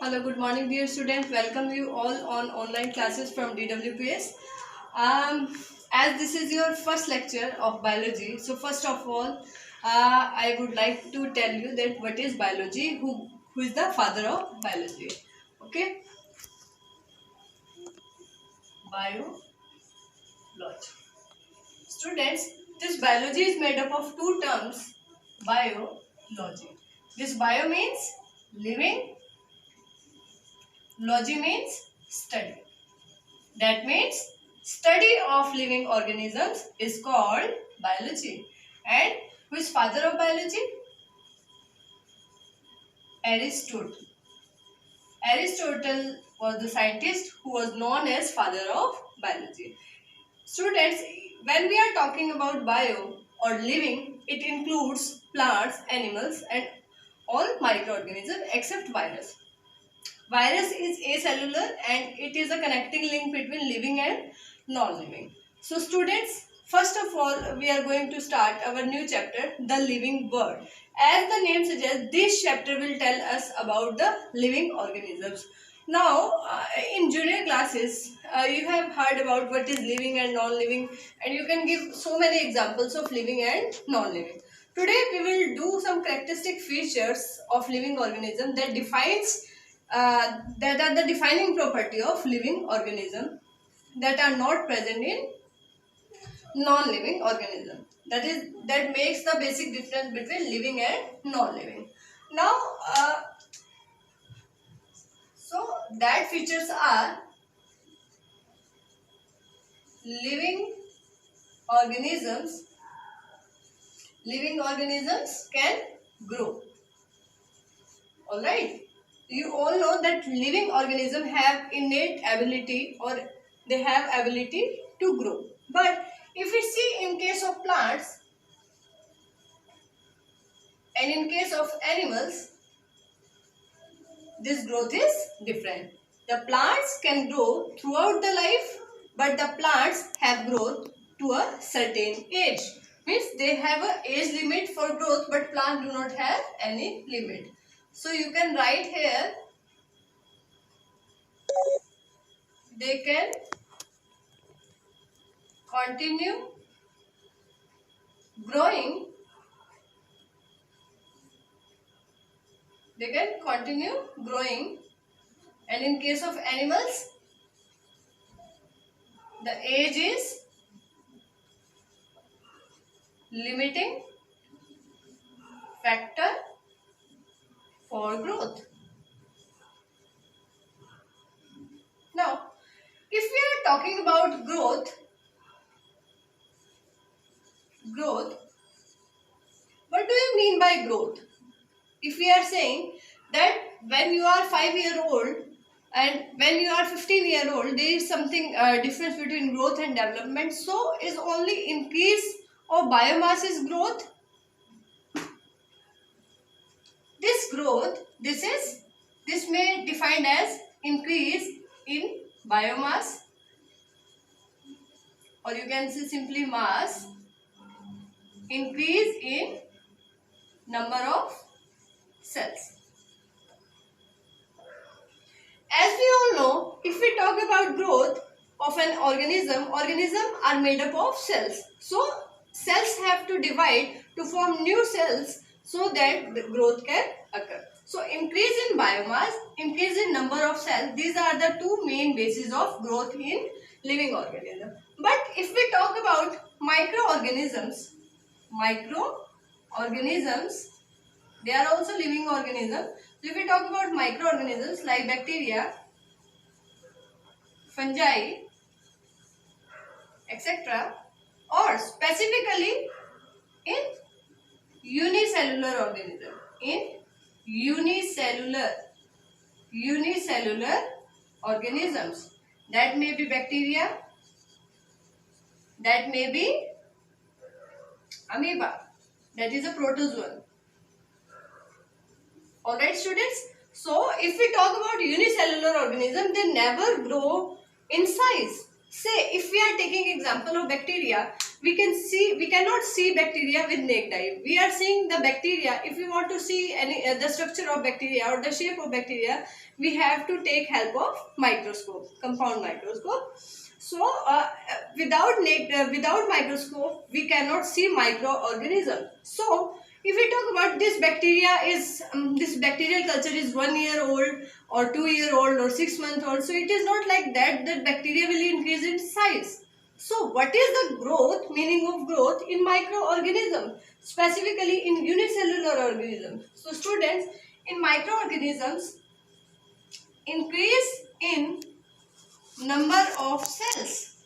Hello, good morning, dear students. Welcome you all on online classes from DWPS. As this is your first lecture of biology, so first of all, I would like to tell you that what is biology, who is the father of biology. Okay, biology. Students, this biology is made up of two terms, biology. This bio means living, logy means study. That means study of living organisms is called biology. And who is father of biology? Aristotle. Aristotle was the scientist who was known as father of biology. Students, when we are talking about bio or living, it includes plants, animals and all microorganisms except virus. Virus is acellular and it is a connecting link between living and non-living. So students, first of all, we are going to start our new chapter, the living world. As the name suggests, this chapter will tell us about the living organisms. Now, in junior classes, you have heard about what is living and non-living, and you can give so many examples of living and non-living. Today, we will do some characteristic features of living organism that are the defining property of living organism that are not present in non-living organism. That makes the basic difference between living and non-living. Now, so that features are living organisms. Living organisms can grow. All right. You all know that living organisms have innate ability or they have ability to grow. But if we see in case of plants and in case of animals, this growth is different. The plants can grow throughout the life, but the plants have growth to a certain age. Means they have an age limit for growth, but plants do not have any limit. So you can write here, they can continue growing. They can continue growing, and in case of animals, the age is limiting factor for growth. Now, if we are talking about growth, what do you mean by growth? If we are saying that when you are 5-year-old and when you are 15-year-old, there is something difference between growth and development. So, is only increase of biomass is growth? This growth, this may defined as increase in biomass, or you can say simply mass, increase in number of cells. As we all know, if we talk about growth of an organisms are made up of cells. So, cells have to divide to form new cells so that the growth can occur. So, increase in biomass, increase in number of cells, these are the two main bases of growth in living organism. But if we talk about microorganisms, they are also living organisms. So if we talk about microorganisms like bacteria, fungi, etc., or specifically in unicellular organism, unicellular organisms, that may be bacteria, that may be amoeba, that is a protozoan. Alright students, so if we talk about unicellular organism, they never grow in size. Say if we are taking example of bacteria, we cannot see bacteria with naked eye. We are seeing the bacteria. If we want to see any the structure of bacteria or the shape of bacteria, we have to take help of microscope, compound microscope. So without microscope, we cannot see microorganism. So if we talk about this bacterial culture is 1 year old or 2 year old or 6 months old. So it is not like that bacteria will increase in size. So what is the growth, meaning of growth in microorganism, specifically in unicellular organisms? So students, in microorganisms, increase in number of cells.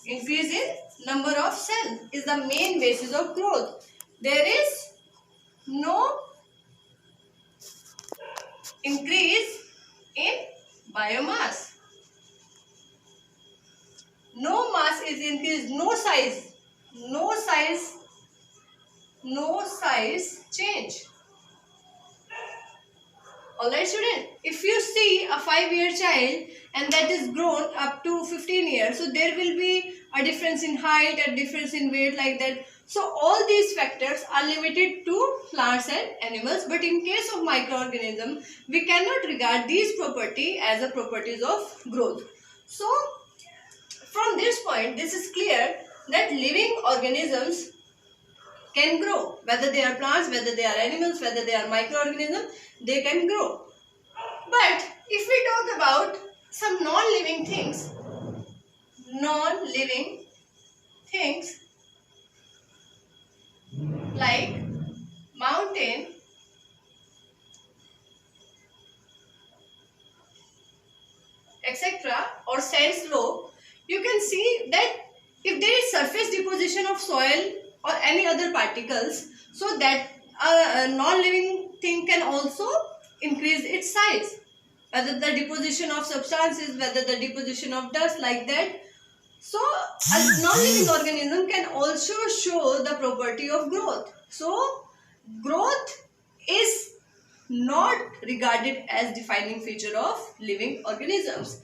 Increase in number of cells is the main basis of growth. There is no increase in biomass. No mass is increased, no size change. Alright student, if you see a 5-year child and that is grown up to 15 years, so there will be a difference in height, a difference in weight like that. So all these factors are limited to plants and animals, but in case of microorganism, we cannot regard these property as a properties of growth. So from this point, this is clear that living organisms can grow. Whether they are plants, whether they are animals, whether they are microorganisms, they can grow. But if we talk about some non-living things like mountain, etc., or sand slope, you can see that if there is surface deposition of soil or any other particles, so that a non-living thing can also increase its size. Whether the deposition of substances, whether the deposition of dust like that. So a non-living organism can also show the property of growth. So growth is not regarded as defining feature of living organisms.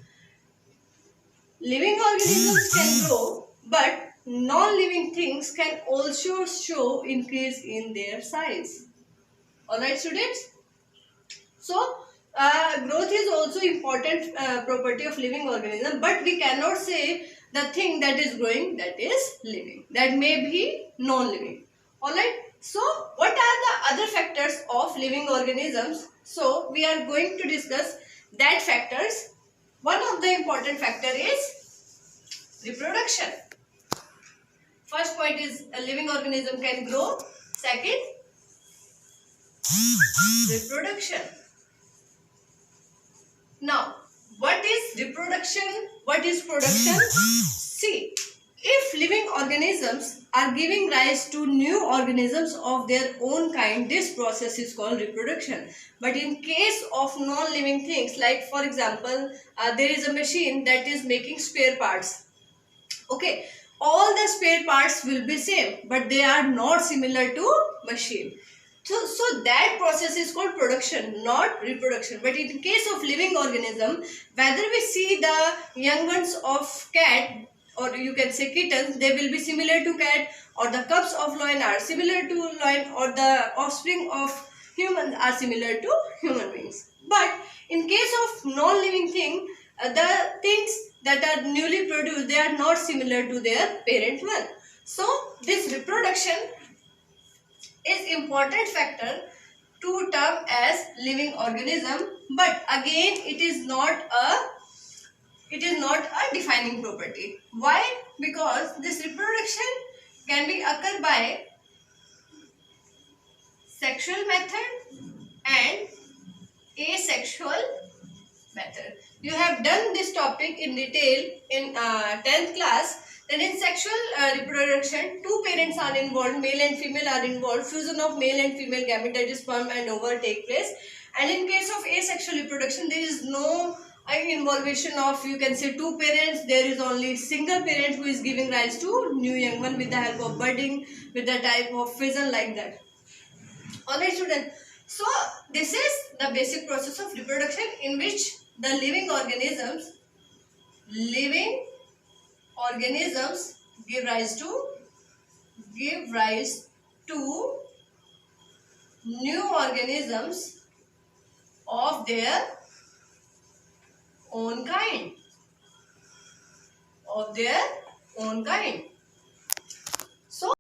Living organisms can grow, but non-living things can also show increase in their size. Alright students? So growth is also important property of living organism, but we cannot say the thing that is growing that is living. That may be non-living. Alright. So what are the other factors of living organisms? So we are going to discuss that factors. One of the important factor is reproduction. First point is a living organism can grow. Second, reproduction. Now, what is reproduction? What is production? See, if living organisms are giving rise to new organisms of their own kind, this process is called reproduction. But in case of non-living things, like for example, there is a machine that is making spare parts. Okay, all the spare parts will be same, but they are not similar to machine. So that process is called production, not reproduction. But in case of living organism, whether we see the young ones of cat, or you can say kittens, they will be similar to cat, or the cubs of lion are similar to lion, or the offspring of humans are similar to human beings. But in case of non-living thing, the things that are newly produced, they are not similar to their parent one. So this reproduction is important factor to term as living organism, but again it is not a defining property. Why? Because this reproduction can be occur by sexual method and asexual method. You have done this topic in detail in 10th class. Then in sexual reproduction, two parents are involved, male and female are involved, fusion of male and female gamete, that is sperm and ova, take place. And in case of asexual reproduction, there is no involvement of, you can say, two parents. There is only single parent who is giving rise to new young one with the help of budding, with the type of fission like that. Alright students, so this is the basic process of reproduction in which the living organisms organisms give rise to new organisms of their own kind.